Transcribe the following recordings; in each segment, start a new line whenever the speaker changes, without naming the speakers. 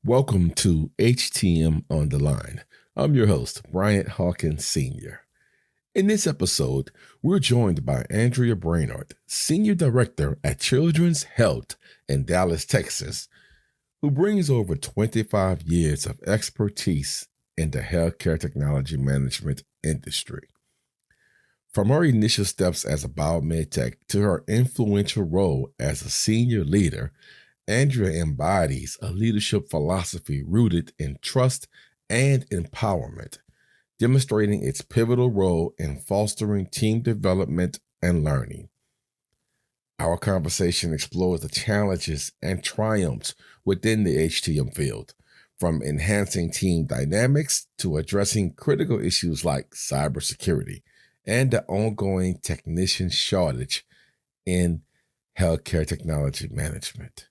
Welcome to HTM On the Line. I'm your host, Bryant Hawkins Sr. In this episode, we're joined by Andrea Brainard, Senior Director at Children's Health in Dallas, Texas, who brings over 25 years of expertise in the healthcare technology management industry. From her initial steps as a biomed tech to her influential role as a senior leader, Andrea embodies a leadership philosophy rooted in trust and empowerment, demonstrating its pivotal role in fostering team development and learning. Our conversation explores the challenges and triumphs within the HTM field, from enhancing team dynamics to addressing critical issues like cybersecurity and the ongoing technician shortage in healthcare technology management.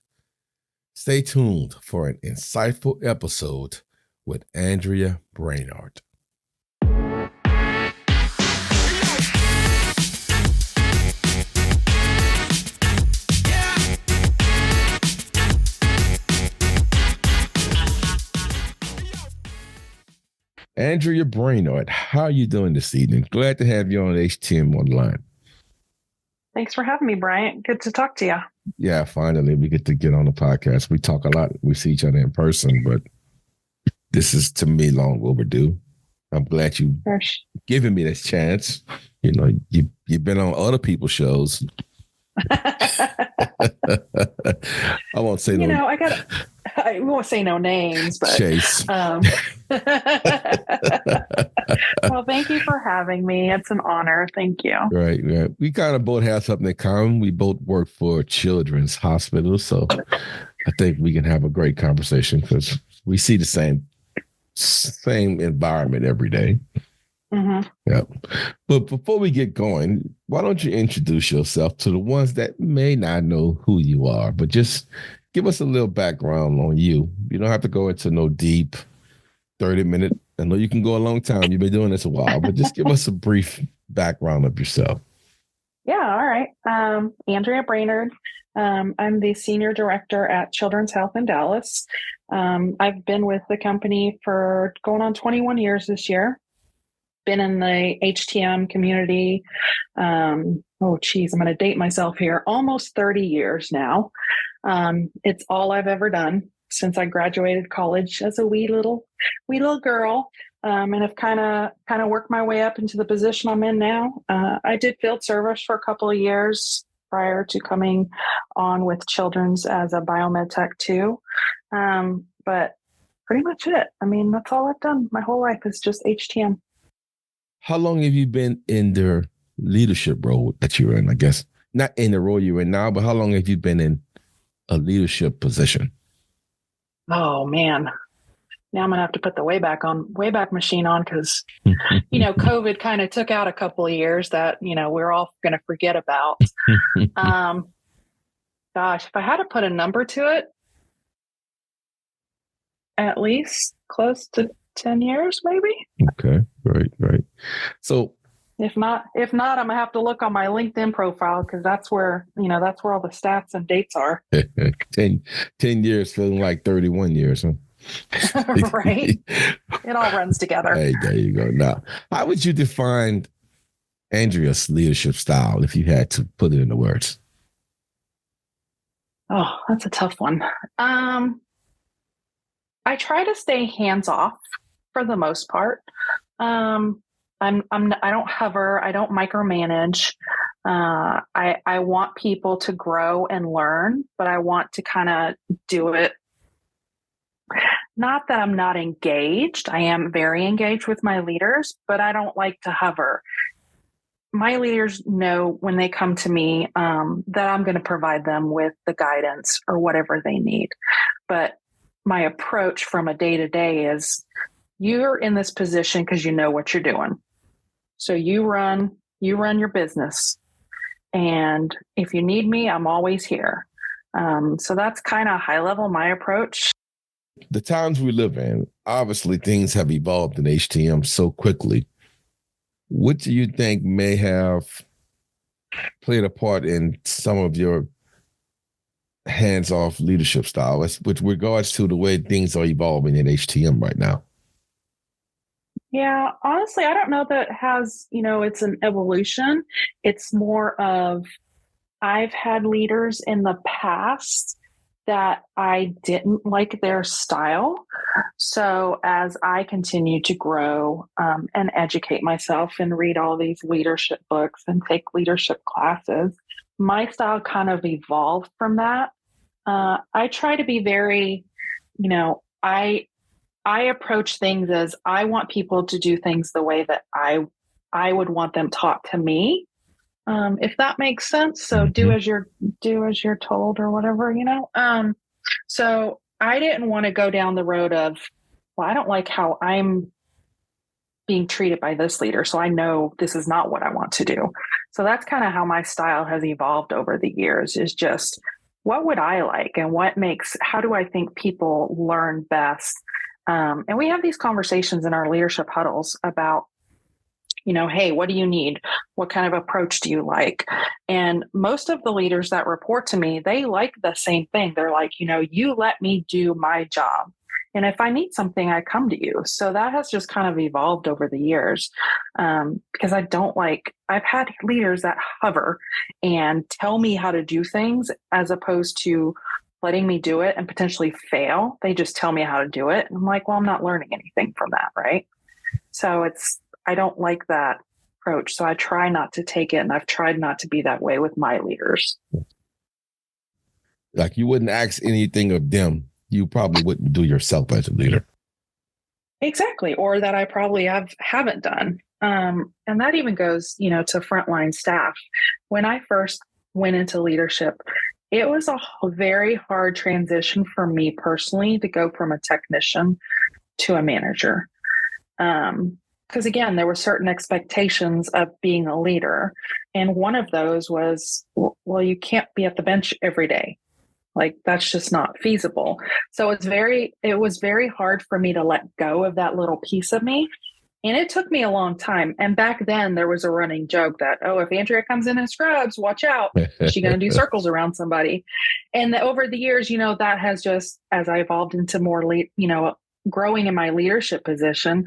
Stay tuned for an insightful episode with Andrea Brainard. Andrea Brainard, how are you doing this evening? Glad to have you on HTM On the Line.
Thanks for having me, Bryant. Good to talk to you.
Yeah, finally, we get to get on the podcast. We talk a lot. We see each other in person, but this is, to me, long overdue. I'm glad you've given me this chance. You know, you've been on other people's shows. I won't say
I won't say no names, but
Chase.
Well, thank you for having me. It's an honor. Thank you.
Right. We kind of both have something in common. We both work for children's hospitals, so I think we can have a great conversation because we see the same environment every day.
Mm-hmm.
Yeah. But before we get going, why don't you introduce yourself to the ones that may not know who you are, but just give us a little background on you. You don't have to go into no deep 30-minute. I know you can go a long time. You've been doing this a while, but just give us a brief background of yourself.
Yeah. All right. Andrea Brainard. I'm the Senior Director at Children's Health in Dallas. I've been with the company for going on 21 years this year. Been in the HTM community. I'm going to date myself here. Almost 30 years now. It's all I've ever done since I graduated college as a wee little girl. And I've kind of worked my way up into the position I'm in now. I did field service for a couple of years prior to coming on with Children's as a biomed tech too. But pretty much it. I mean, that's all I've done. My whole life is just HTM.
How long have you been in the leadership role that you're in? I guess not in the role you're in now, but how long have you been in a leadership position?
Oh man. Now I'm going to have to put the Wayback Machine on because, COVID kind of took out a couple of years that, we're all going to forget about. Gosh, if I had to put a number to it, at least close to 10 years, maybe.
Okay. Right. So
if not, I'm going to have to look on my LinkedIn profile because that's where all the stats and dates are.
10 years feeling like 31 years, huh?
Right. It all runs together.
Hey, there you go. Now, how would you define Andrea's leadership style if you had to put it into words?
Oh, that's a tough one. I try to stay hands off for the most part. I don't hover. I don't micromanage. I want people to grow and learn, but I want to kind of do it. Not that I'm not engaged. I am very engaged with my leaders, but I don't like to hover. My leaders know when they come to me that I'm going to provide them with the guidance or whatever they need. But my approach from a day-to-day is you're in this position because you know what you're doing. So you run your business. And if you need me, I'm always here. So that's kind of high level my approach.
The times we live in, obviously things have evolved in HTM so quickly. What do you think may have played a part in some of your hands-off leadership style with regards to the way things are evolving in HTM right now?
Yeah, honestly, I don't know that it has, it's an evolution. It's more of I've had leaders in the past that I didn't like their style. So as I continue to grow and educate myself and read all these leadership books and take leadership classes, my style kind of evolved from that. I try to be very, I approach things as I want people to do things the way that I would want them taught to me, if that makes sense. So
Mm-hmm.
do as you're told or whatever, So I didn't want to go down the road of, well, I don't like how I'm being treated by this leader, so I know this is not what I want to do. So that's kind of how my style has evolved over the years, is just what would I like and how do I think people learn best? And we have these conversations in our leadership huddles about, hey, what do you need? What kind of approach do you like? And most of the leaders that report to me, they like the same thing. They're like, you let me do my job. And if I need something, I come to you. So that has just kind of evolved over the years, because I've had leaders that hover and tell me how to do things as opposed to letting me do it and potentially fail. They just tell me how to do it. And I'm like, well, I'm not learning anything from that, right? So I don't like that approach. So I try not to take it. And I've tried not to be that way with my leaders.
Like you wouldn't ask anything of them, you probably wouldn't do yourself as a leader.
Exactly. Or that I probably haven't done. And that even goes, to frontline staff. When I first went into leadership, it was a very hard transition for me personally to go from a technician to a manager. Because again, there were certain expectations of being a leader. And one of those was, well, you can't be at the bench every day. Like that's just not feasible. So it was very hard for me to let go of that little piece of me. And it took me a long time. And back then there was a running joke that, oh, if Andrea comes in and scrubs, watch out. Is she going to do circles around somebody? And over the years, that has just, as I evolved into more, growing in my leadership position,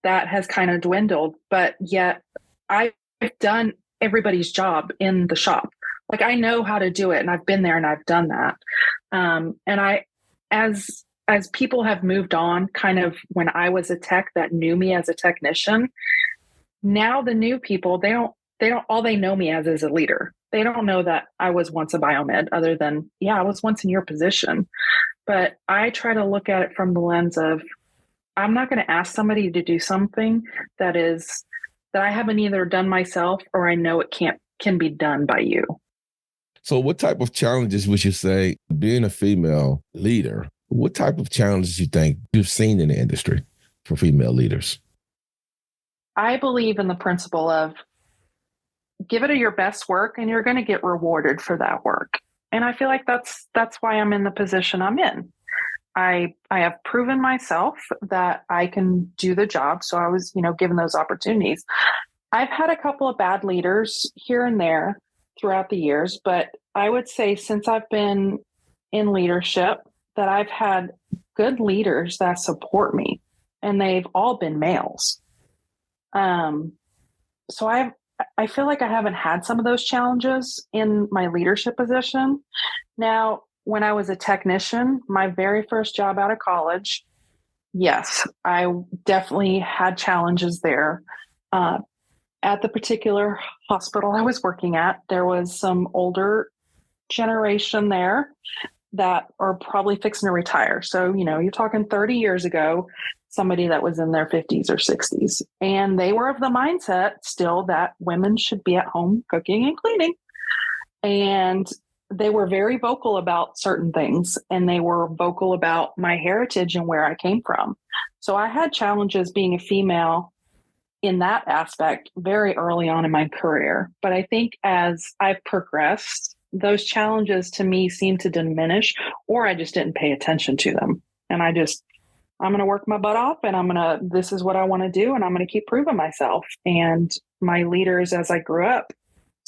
that has kind of dwindled. But yet I've done everybody's job in the shop. Like I know how to do it and I've been there and I've done that. And as people have moved on, kind of when I was a tech that knew me as a technician, now the new people, they don't, all they know me as is a leader. They don't know that I was once a biomed other than, yeah, I was once in your position. But I try to look at it from the lens of, I'm not going to ask somebody to do something that I haven't either done myself or I know it can be done by you.
So what type of challenges would you say, being a female leader, what type of challenges you think you've seen in the industry for female leaders?
I believe in the principle of give it your best work and you're going to get rewarded for that work. And I feel like that's why I'm in the position I'm in. I have proven myself that I can do the job. So I was, given those opportunities. I've had a couple of bad leaders here and there throughout the years, but I would say since I've been in leadership that I've had good leaders that support me, and they've all been males. So I feel like I haven't had some of those challenges in my leadership position. Now, when I was a technician, my very first job out of college, yes, I definitely had challenges there. At the particular hospital I was working at, there was some older generation there that are probably fixing to retire. So, you're talking 30 years ago, somebody that was in their 50s or 60s. And they were of the mindset still that women should be at home cooking and cleaning. And they were very vocal about certain things, and they were vocal about my heritage and where I came from. So I had challenges being a female in that aspect very early on in my career. But I think as I've progressed, those challenges to me seem to diminish, or I just didn't pay attention to them. And I'm going to work my butt off, and this is what I want to do. And I'm going to keep proving myself. And my leaders, as I grew up,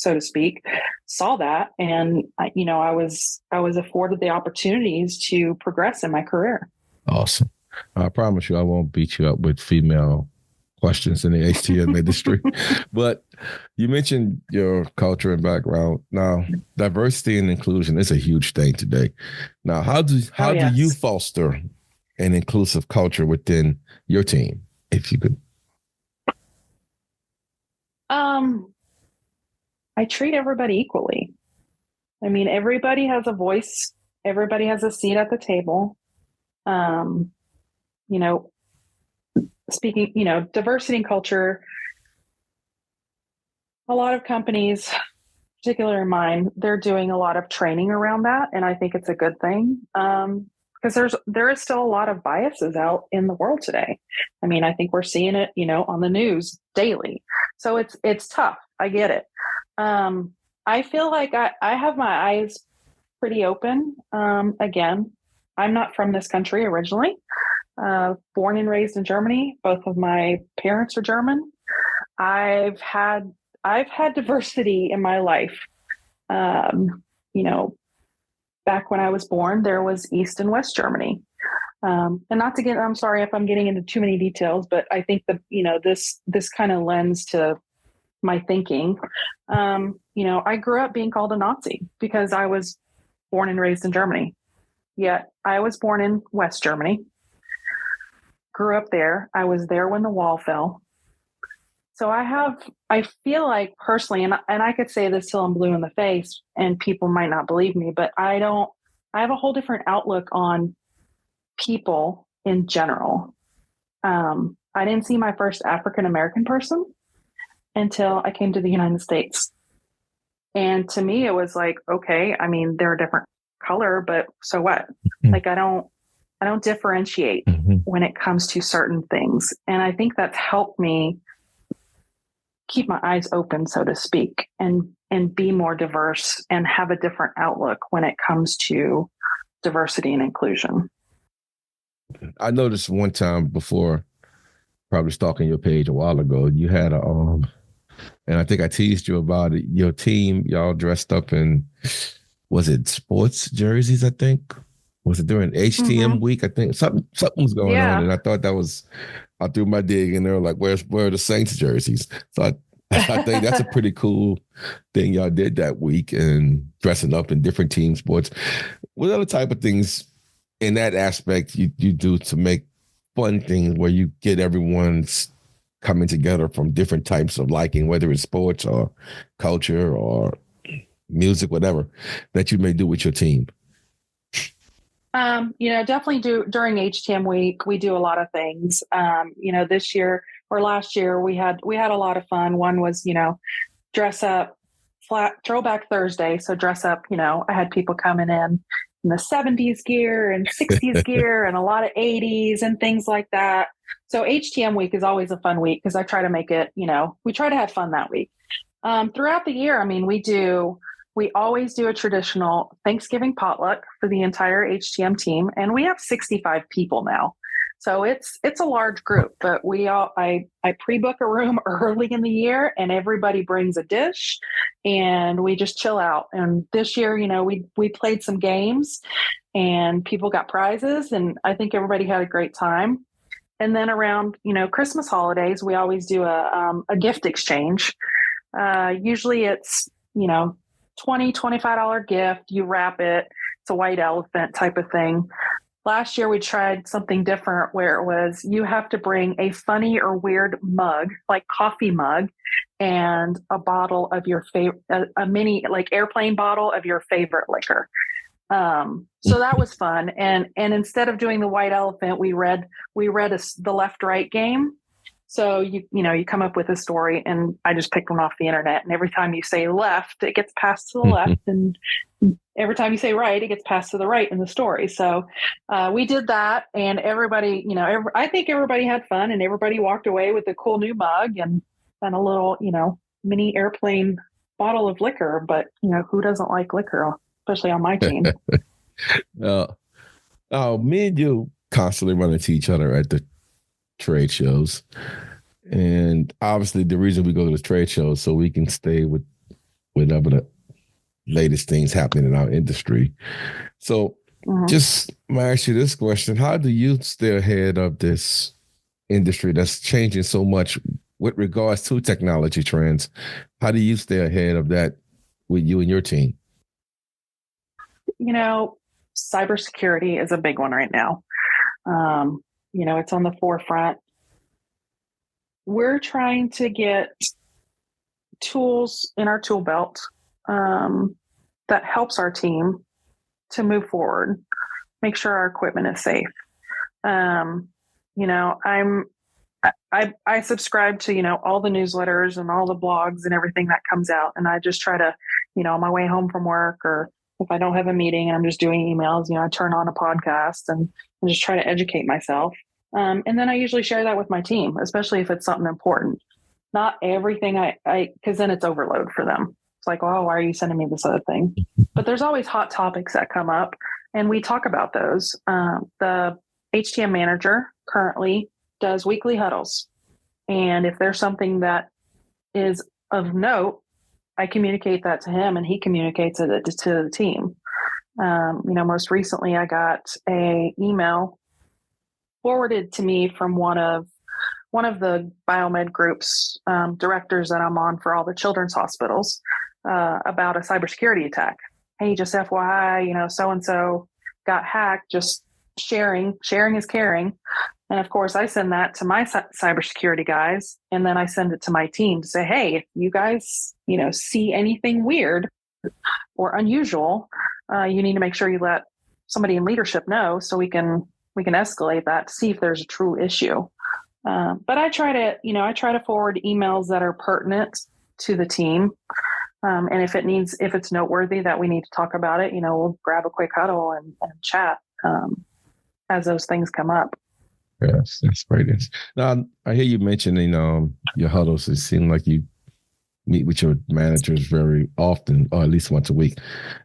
so to speak, saw that, and I was afforded the opportunities to progress in my career.
Awesome. I promise you, I won't beat you up with female questions in the HTM industry. But you mentioned your culture and background. Now, diversity and inclusion is a huge thing today. Now, how do you foster an inclusive culture within your team, if you could?
I treat everybody equally. I mean, everybody has a voice. Everybody has a seat at the table. Speaking, diversity and culture, a lot of companies, particularly mine, they're doing a lot of training around that. And I think it's a good thing. Because there is still a lot of biases out in the world today. I mean, I think we're seeing it, on the news daily. So it's tough. I get it. I feel like I have my eyes pretty open. Again, I'm not from this country originally. Born and raised in Germany. Both of my parents are German. I've had diversity in my life. Back when I was born, there was East and West Germany. And I'm sorry if I'm getting into too many details, but I think that, this kind of lends to my thinking. I grew up being called a Nazi because I was born and raised in Germany. Yet I was born in West Germany, grew up there. I was there when the wall fell. So I feel like personally, and I could say this till I'm blue in the face and people might not believe me, but I have a whole different outlook on people in general. I didn't see my first African-American person until I came to the United States. And to me, it was like, okay, I mean, they're a different color, but so what? Like, I don't differentiate when it comes to certain things. And I think that's helped me keep my eyes open, so to speak, and be more diverse and have a different outlook when it comes to diversity and inclusion.
I noticed one time before, probably stalking your page a while ago, you had and I think I teased you about it. Your team, y'all dressed up in, was it sports jerseys? I think, was it during HTM week? I think something was going on, and I thought that was. I threw my dig in there, like, where are the Saints jerseys? So I think that's a pretty cool thing y'all did that week, and dressing up in different team sports. What other type of things in that aspect you do to make fun things where you get everyone's coming together from different types of liking, whether it's sports or culture or music, whatever, that you may do with your team?
Definitely during HTM week, we do a lot of things. This year or last year, we had a lot of fun. One was, dress up, flat throwback Thursday. So dress up, I had people coming in the 70s gear and 60s gear and a lot of 80s and things like that. So HTM week is always a fun week because I try to make it, we try to have fun that week. Throughout the year, I mean, we always do a traditional Thanksgiving potluck for the entire HTM team, and we have 65 people now. So it's a large group, but I pre-book a room early in the year, and everybody brings a dish, and we just chill out. And this year, we played some games, and people got prizes, and I think everybody had a great time. And then around Christmas holidays, we always do a gift exchange. Usually it's $20, $25 gift. You wrap it. It's a white elephant type of thing. Last year, we tried something different where it was you have to bring a funny or weird mug, like coffee mug, and a bottle of your favorite, a mini, like airplane bottle of your favorite liquor. So that was fun. And instead of doing the white elephant, we read the left-right game. So you come up with a story, and I just picked one off the internet. And every time you say left, it gets passed to the left, and every time you say right, it gets passed to the right in the story. So we did that, and everybody, I think everybody had fun, and everybody walked away with a cool new mug and a little, mini airplane bottle of liquor. But who doesn't like liquor, especially on my team?
Me and you constantly run into each other at the trade shows, and obviously the reason we go to the trade shows so we can stay with whatever the latest things happening in our industry. So just I'm gonna ask you this question. How do you stay ahead of this industry that's changing so much with regards to technology trends? How do you stay ahead of that with you and your team?
You know, cybersecurity is a big one right now. It's on the forefront. We're trying to get tools in our tool belt that helps our team to move forward, make sure our equipment is safe. I subscribe to, all the newsletters and all the blogs and everything that comes out. And I just try to, on my way home from work, or if I don't have a meeting and I'm just doing emails, I turn on a podcast and just try to educate myself. And then I usually share that with my team, especially if it's something important. Not everything because then it's overload for them. It's like, oh, why are you sending me this other thing? But there's always hot topics that come up and we talk about those. The HTM manager currently does weekly huddles. And if there's something that is of note, I communicate that to him and he communicates it to the team. Most recently I got a email forwarded to me from one of the biomed group's directors that I'm on for all the children's hospitals about a cybersecurity attack. Hey, just FYI, so-and-so got hacked, just sharing is caring. And of course, I send that to my cybersecurity guys, and then I send it to my team to say, hey, if you guys, see anything weird or unusual, you need to make sure you let somebody in leadership know so we can escalate that to see if there's a true issue. But I try to forward emails that are pertinent to the team. And if it's noteworthy that we need to talk about it, we'll grab a quick huddle and chat as those things come up.
Yes, that's great. Now, I hear you mentioning your huddles. It seems like you meet with your managers very often, or at least once a week.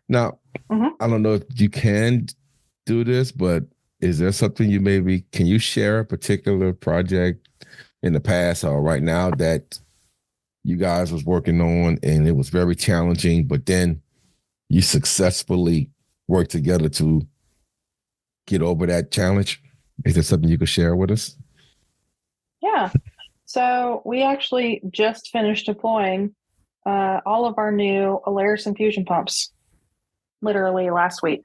Now, I don't know if you can do this, but is there something can you share a particular project in the past or right now that you guys was working on and it was very challenging, but then you successfully worked together to get over that challenge? Is there something you could share with us?
Yeah. So we actually just finished deploying all of our new Alaris infusion pumps literally last week.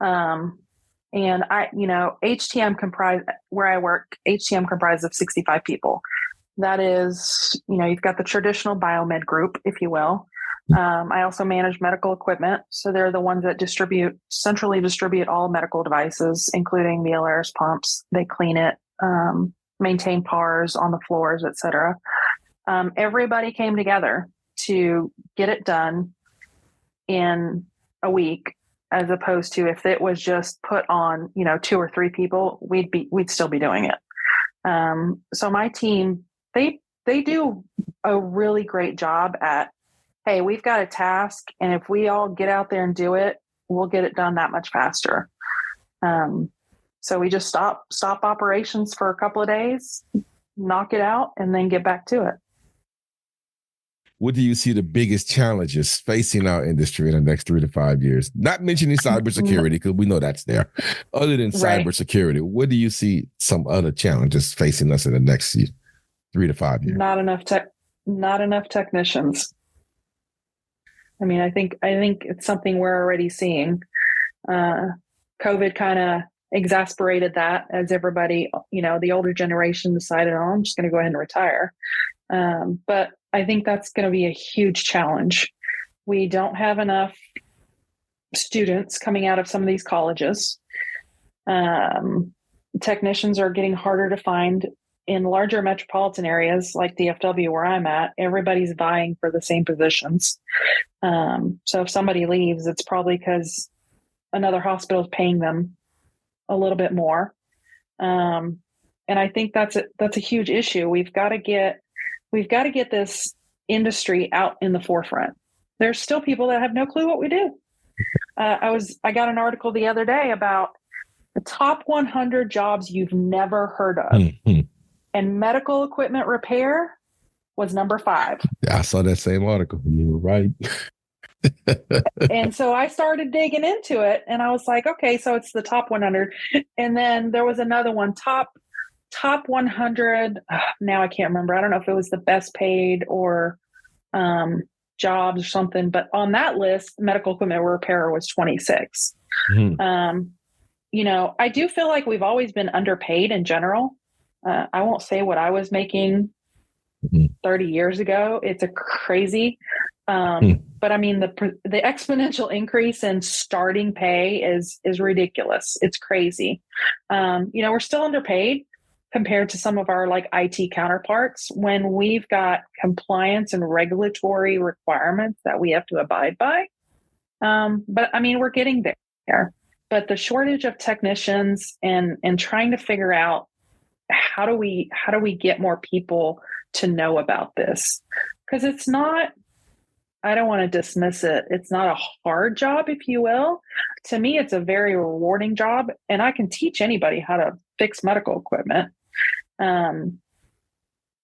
And HTM where I work, HTM comprised of 65 people. That is, you've got the traditional biomed group, if you will. I also manage medical equipment. So they're the ones that centrally distribute all medical devices, including the Alaris pumps. They clean it, maintain PARs on the floors, et cetera. Everybody came together to get it done in a week, as opposed to if it was just put on, 2 or 3 people, we'd still be doing it. So my team, they do a really great job at, hey, we've got a task, and if we all get out there and do it, we'll get it done that much faster. So we just stop operations for a couple of days, knock it out, and then get back to it.
What do you see the biggest challenges facing our industry in the next 3 to 5 years? Not mentioning cybersecurity, because we know that's there. Other than cybersecurity, what do you see some other challenges facing us in the next 3 to 5 years?
Not enough technicians. I mean, I think it's something we're already seeing. COVID kind of exasperated that as everybody, the older generation decided, oh, I'm just going to go ahead and retire. But I think that's going to be a huge challenge. We don't have enough students coming out of some of these colleges. Technicians are getting harder to find in larger metropolitan areas like DFW, where I'm at. Everybody's vying for the same positions. So if somebody leaves, it's probably because another hospital is paying them a little bit more. And I think that's a huge issue. We've got to get this industry out in the forefront. There's still people that have no clue what we do. I got an article the other day about the top 100 jobs you've never heard of. And medical equipment repair was number 5.
I saw that same article. You were right.
And so I started digging into it, and I was like, okay, so it's the top 100. And then there was another one, top 100. Now I can't remember. I don't know if it was the best paid or jobs or something, but on that list, medical equipment repairer was 26. You know, I do feel like we've always been underpaid in general. I won't say what I was making 30 years ago. It's a crazy. But I mean, the exponential increase in starting pay is ridiculous. It's crazy. You know, we're still underpaid compared to some of our like IT counterparts when we've got compliance and regulatory requirements that we have to abide by. But I mean, we're getting there. But the shortage of technicians and trying to figure out how do we get more people to know about this? Because it's not, I don't want to dismiss it. It's not a hard job, if you will. To me, it's a very rewarding job, and I can teach anybody how to fix medical equipment.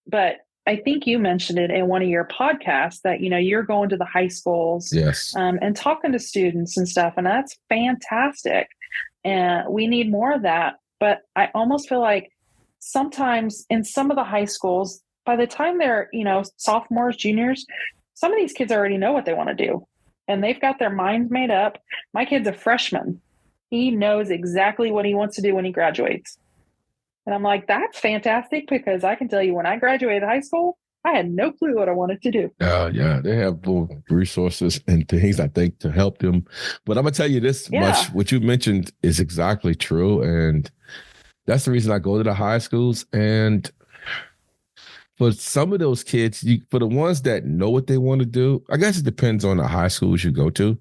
But I think you mentioned it in one of your podcasts that, you know, you're going to the high schools,
Yes,
and talking to students and stuff, and that's fantastic. And we need more of that. But I almost feel like sometimes in some of the high schools, by the time they're, you know, sophomores, juniors, some of these kids already know what they want to do, and they've got their minds made up. My kid's a freshman. He knows exactly what he wants to do when he graduates. And I'm like, that's fantastic, because I can tell you when I graduated high school, I had no clue what I wanted to do.
yeah, they have both resources and things, I think, to help them. But I'm going to tell you this much. What you mentioned is exactly true. And that's the reason I go to the high schools. And for some of those kids, for the ones that know what they want to do, I guess it depends on the high schools you go to.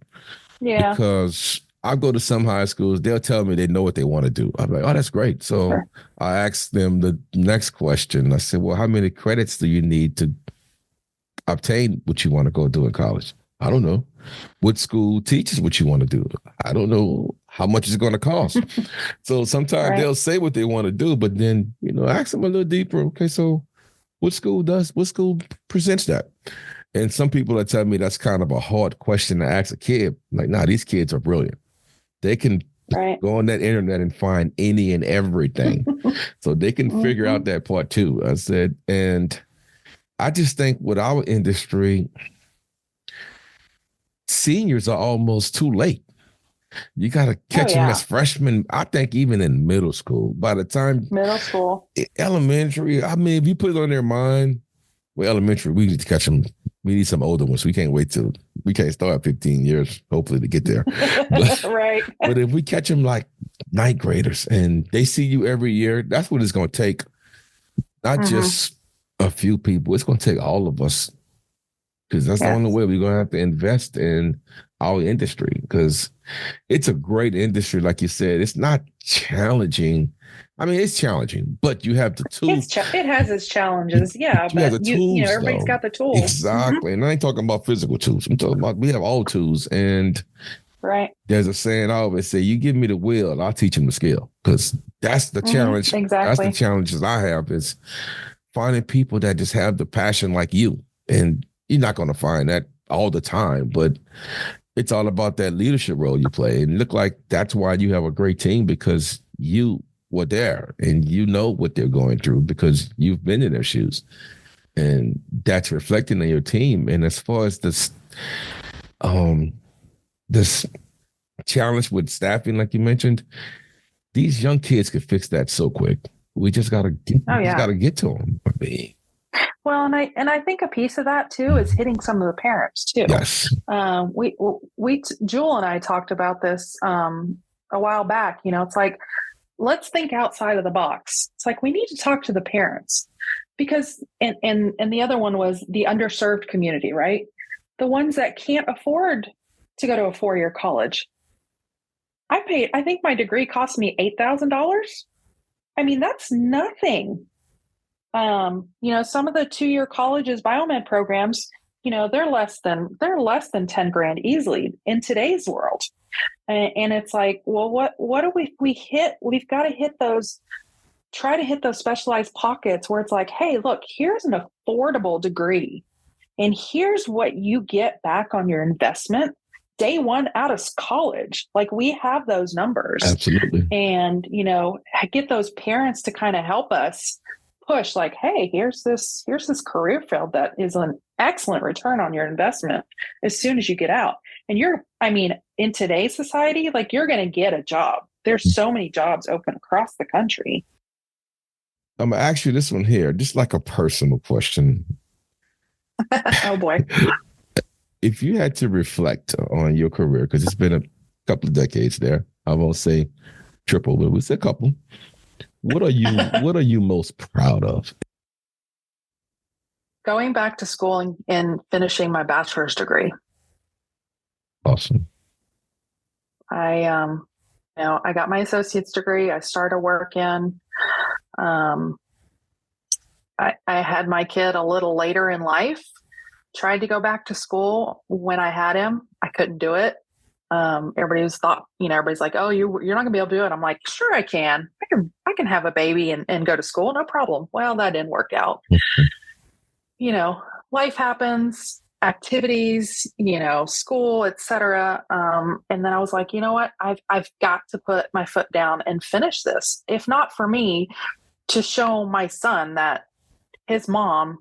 Yeah.
Because I go to some high schools, they'll tell me they know what they want to do. I'm like, oh, that's great. So
Sure.
I asked them the next question. I said, well, how many credits do you need to obtain what you want to go do in college? I don't know. What school teaches what you want to do? I don't know how much it's going to cost. So sometimes they'll say what they want to do, but then, you know, ask them a little deeper. Okay, so what school presents that? And some people are telling me that's kind of a hard question to ask a kid. Like, nah, these kids are brilliant. They can go on that internet and find any and everything. So they can figure out that part too. I said, and I just think with our industry, seniors are almost too late. You got to catch them as freshmen. I think even in middle school, by the time elementary, I mean, if you put it on their mind, well, elementary, we need to catch them. We need some older ones. We can't start at 15 years, hopefully, to get there. But, but if we catch them like ninth graders and they see you every year, that's what it's going to take. Not just a few people. It's going to take all of us, because that's the only way we're going to have to invest in our industry, because it's a great industry. Like you said, it's not challenging. I mean, it's challenging, but you have the tools.
It has its challenges, but everybody's got the tools.
Exactly. And I ain't talking about physical tools. I'm talking about, we have all tools. And there's a saying I always say, you give me the wheel, I'll teach them the skill. Because that's the challenge.
Exactly.
That's the challenges I have, is finding people that just have the passion like you. And you're not going to find that all the time, but it's all about that leadership role you play. And look like that's why you have a great team, because you were there and you know what they're going through because you've been in their shoes, and that's reflecting on your team. And as far as this challenge with staffing, like you mentioned, these young kids could fix that so quick. We just gotta get to them. I mean,
well, and I think a piece of that too is hitting some of the parents too.
Yes.
Jewel and I talked about this a while back. You know, it's like, let's think outside of the box. It's like, we need to talk to the parents, because and the other one was the underserved community, right? The ones that can't afford to go to a 4-year college. I think my degree cost me $8,000. I mean, that's nothing. Some of the 2-year colleges, biomed programs, they're less than 10 grand easily in today's world. And it's like, well, what do we hit? We've got to hit those try to hit those specialized pockets where it's like, hey, look, here's an affordable degree. And here's what you get back on your investment day one out of college. Like, we have those numbers.
Absolutely.
And, get those parents to kind of help us push, like, hey, here's this career field that is an excellent return on your investment as soon as you get out. And in today's society, like, you're going to get a job. There's so many jobs open across the country.
I'm going to ask you this one here, just like a personal question.
Oh boy.
If you had to reflect on your career, because it's been a couple of decades there, I won't say triple, but it's a couple. What are you most proud of?
Going back to school and finishing my bachelor's degree.
Awesome.
I got my associate's degree. I started working. I had my kid a little later in life, tried to go back to school when I had him. I couldn't do it. Everybody's like, oh, you're not gonna be able to do it. I'm like, sure I can. I can have a baby and go to school. No problem. Well, that didn't work out. Life happens, activities, school, etc. And then I was like, you know what? I've got to put my foot down and finish this. If not for me, to show my son that his mom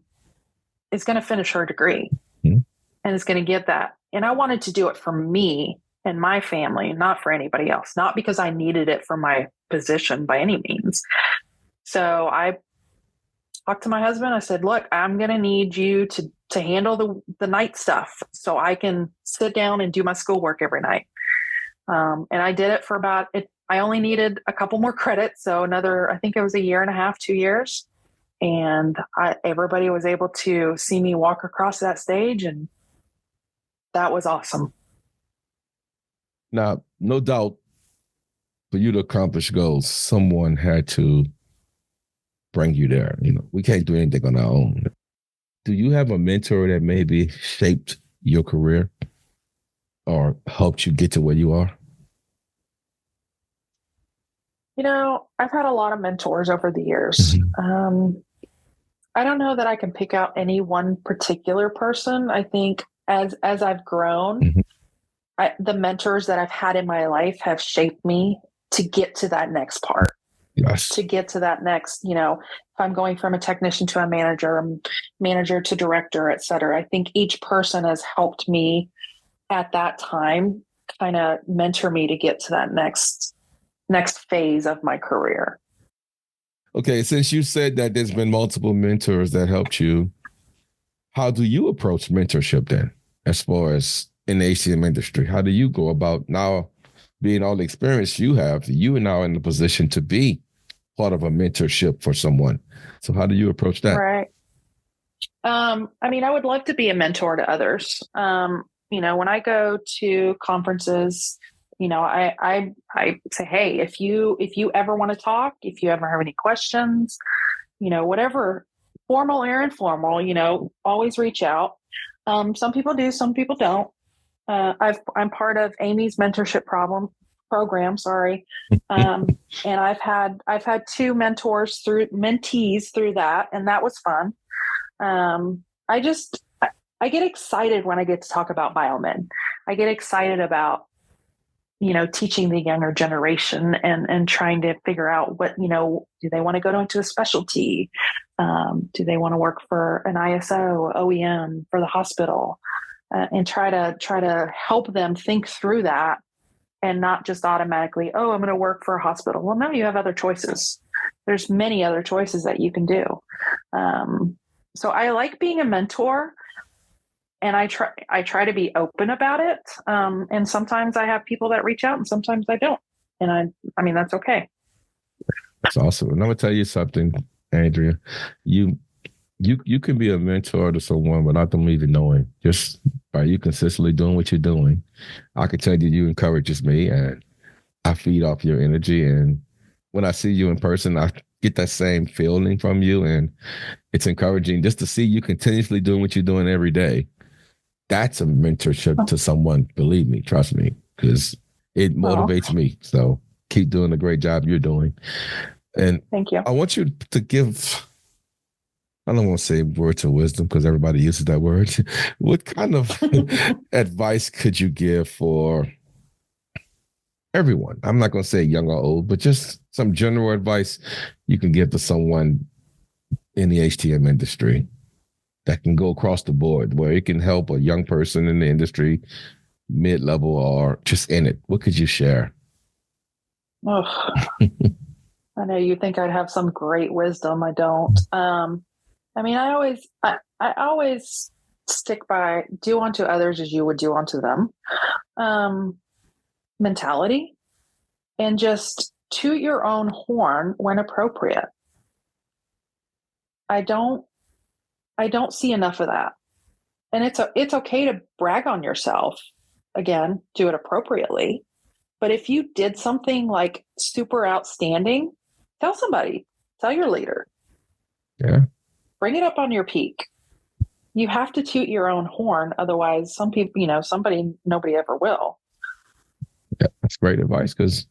is going to finish her degree and is going to get that. And I wanted to do it for me and my family, not for anybody else, not because I needed it for my position by any means. So I talked to my husband. I said, look, I'm going to need you to handle the night stuff so I can sit down and do my schoolwork every night. And I did it for about it. I only needed a couple more credits. So I think it was 1.5 years, 2 years. And everybody was able to see me walk across that stage. And that was awesome.
Now, no doubt, for you to accomplish goals, someone had to bring you there. We can't do anything on our own. Do you have a mentor that maybe shaped your career or helped you get to where you are?
I've had a lot of mentors over the years. I don't know that I can pick out any one particular person. I think as I've grown, the mentors that I've had in my life have shaped me to get to that next part.
Yes.
To get to that next, if I'm going from a technician to a manager to director, et cetera. I think each person has helped me at that time kind of mentor me to get to that next phase of my career.
Okay, since you said that there's been multiple mentors that helped you, how do you approach mentorship then, as far as in the HTM industry? How do you go about now, being all the experience you have, you are now in the position to be part of a mentorship for someone. So how do you approach that?
Right. I would love to be a mentor to others. When I go to conferences, I say, hey, if you ever want to talk, if you ever have any questions, whatever, formal or informal, always reach out. Some people do, some people don't. I'm part of Amy's mentorship program. Sorry. And I've had 2 mentees through that. And that was fun. I get excited when I get to talk about biomed. I get excited about, teaching the younger generation and trying to figure out what, do they want to go into a specialty? Do they want to work for an ISO, OEM, for the hospital? And try to help them think through that and not just automatically, oh, I'm going to work for a hospital. Well, no, you have other choices. There's many other choices that you can do. So I like being a mentor, and I try to be open about it. And sometimes I have people that reach out and sometimes I don't. And that's okay.
That's awesome. And I'm going to tell you something, Andrea. You can be a mentor to someone without them even knowing. Just by you consistently doing what you're doing, I can tell you encourages me, and I feed off your energy. And when I see you in person, I get that same feeling from you, and it's encouraging just to see you continuously doing what you're doing every day. That's a mentorship to someone. Believe me, trust me, because it motivates me. So keep doing the great job you're doing. And
thank you.
I want you to give, I don't want to say words of wisdom because everybody uses that word. What kind of advice could you give for everyone? I'm not going to say young or old, but just some general advice you can give to someone in the HTM industry that can go across the board, where it can help a young person in the industry, mid-level, or just in it. What could you share?
Oh, I know you think I'd have some great wisdom. I don't. I mean, I always stick by do unto others as you would do unto them mentality, and just toot your own horn when appropriate. I don't see enough of that. And it's okay to brag on yourself. Again, do it appropriately. But if you did something like super outstanding, tell somebody, tell your leader.
Yeah.
Bring it up on your peak. You have to toot your own horn. Otherwise, some people, nobody ever will.
Yeah, that's great advice, because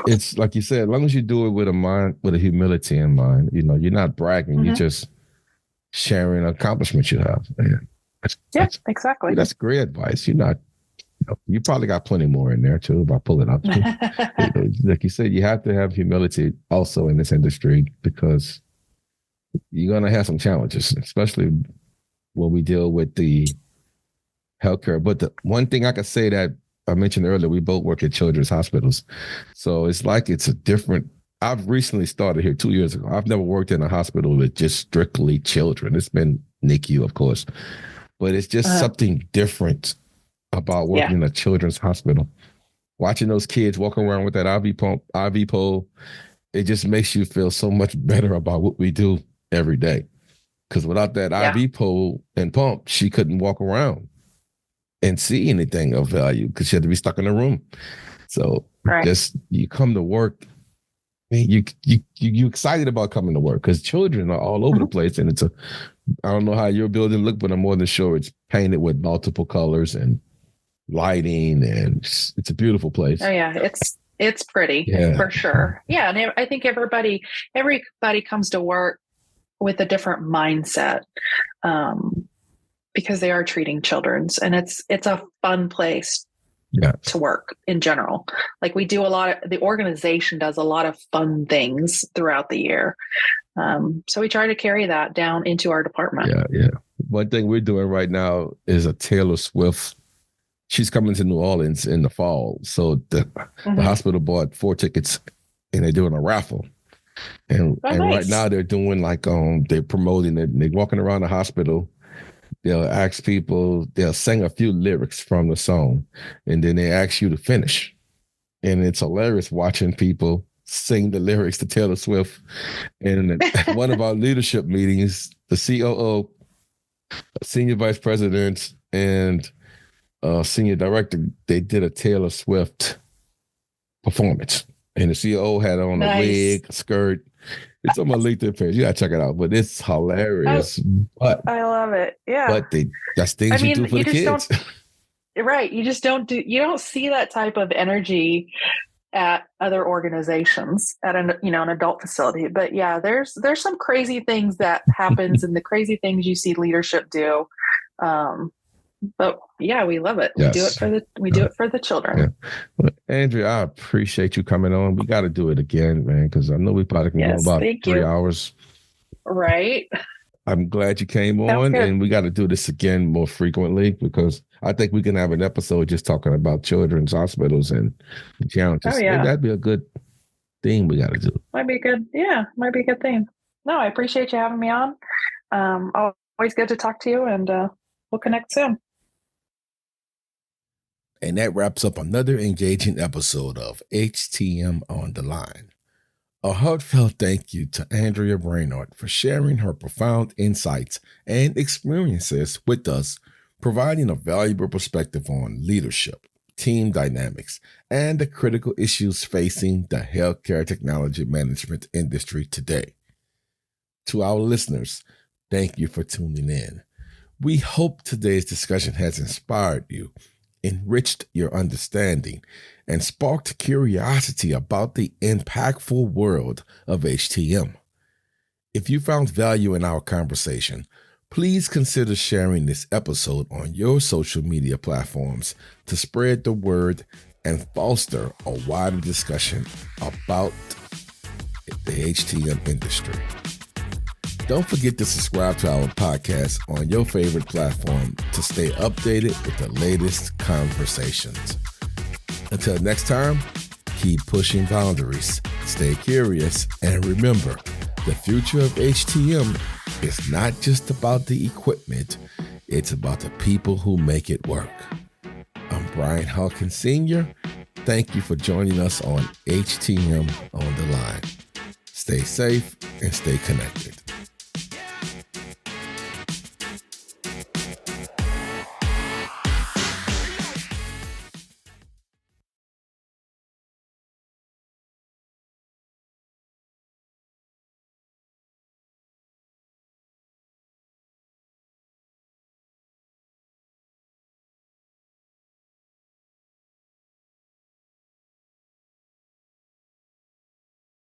it's like you said, as long as you do it with a humility in mind, you're not bragging, you're just sharing accomplishments you have.
That's exactly.
That's great advice. You're not, you probably got plenty more in there too if I pull it up. Like you said, you have to have humility also in this industry, because you're going to have some challenges, especially when we deal with the healthcare. But the one thing I could say that I mentioned earlier, we both work at children's hospitals. So it's like it's a different, I've recently started here 2 years ago. I've never worked in a hospital with just strictly children. It's been NICU, of course, but it's just something different about working in a children's hospital. Watching those kids walking around with that IV pole, it just makes you feel so much better about what we do every day. Because without that IV pole and pump, she couldn't walk around and see anything of value because she had to be stuck in a room. So just you come to work, you excited about coming to work, because children are all over the place, and I don't know how your building look, but I'm more than sure it's painted with multiple colors and lighting, and it's a beautiful place.
Oh yeah, it's pretty for sure. Yeah, and I think everybody comes to work with a different mindset, because they are treating children's, and it's a fun place to work in general. Like the organization does a lot of fun things throughout the year. So we try to carry that down into our department.
Yeah. One thing we're doing right now is a Taylor Swift. She's coming to New Orleans in the fall. So the hospital bought 4 tickets, and they're doing a raffle. And right now they're doing they're promoting it, and they're walking around the hospital. They'll ask people, they'll sing a few lyrics from the song, and then they ask you to finish. And it's hilarious watching people sing the lyrics to Taylor Swift. And at one of our leadership meetings, the COO, senior vice president, and senior director, they did a Taylor Swift performance. And the COO had on a wig, a skirt. It's on my LinkedIn page. You gotta check it out. But it's hilarious. But
I love it. Yeah.
But that's things you do for the kids.
Right. You don't see that type of energy at other organizations at an adult facility. But yeah, there's some crazy things that happens, and the crazy things you see leadership do. But yeah, we love it.
Yes.
We do it for the children.
Yeah. Well, Andrea, I appreciate you coming on. We got to do it again, man, because I know we probably can go about 3 hours.
Right.
I'm glad you came on, and we got to do this again more frequently, because I think we can have an episode just talking about children's hospitals and the challenges.
Oh, yeah.
That'd be a good thing we got to do.
Might be a good thing. No, I appreciate you having me on. Always good to talk to you, and we'll connect soon.
And that wraps up another engaging episode of HTM On the Line. A heartfelt thank you to Andrea Brainard for sharing her profound insights and experiences with us, providing a valuable perspective on leadership, team dynamics, and the critical issues facing the healthcare technology management industry today. To our listeners, thank you for tuning in. We hope today's discussion has inspired you, enriched your understanding and sparked curiosity about the impactful world of HTM. If you found value in our conversation, please consider sharing this episode on your social media platforms to spread the word and foster a wider discussion about the HTM industry. Don't forget to subscribe to our podcast on your favorite platform to stay updated with the latest conversations. Until next time, keep pushing boundaries, stay curious, and remember, the future of HTM is not just about the equipment, it's about the people who make it work. I'm Brian Hawkins Sr. Thank you for joining us on HTM On the Line. Stay safe and stay connected.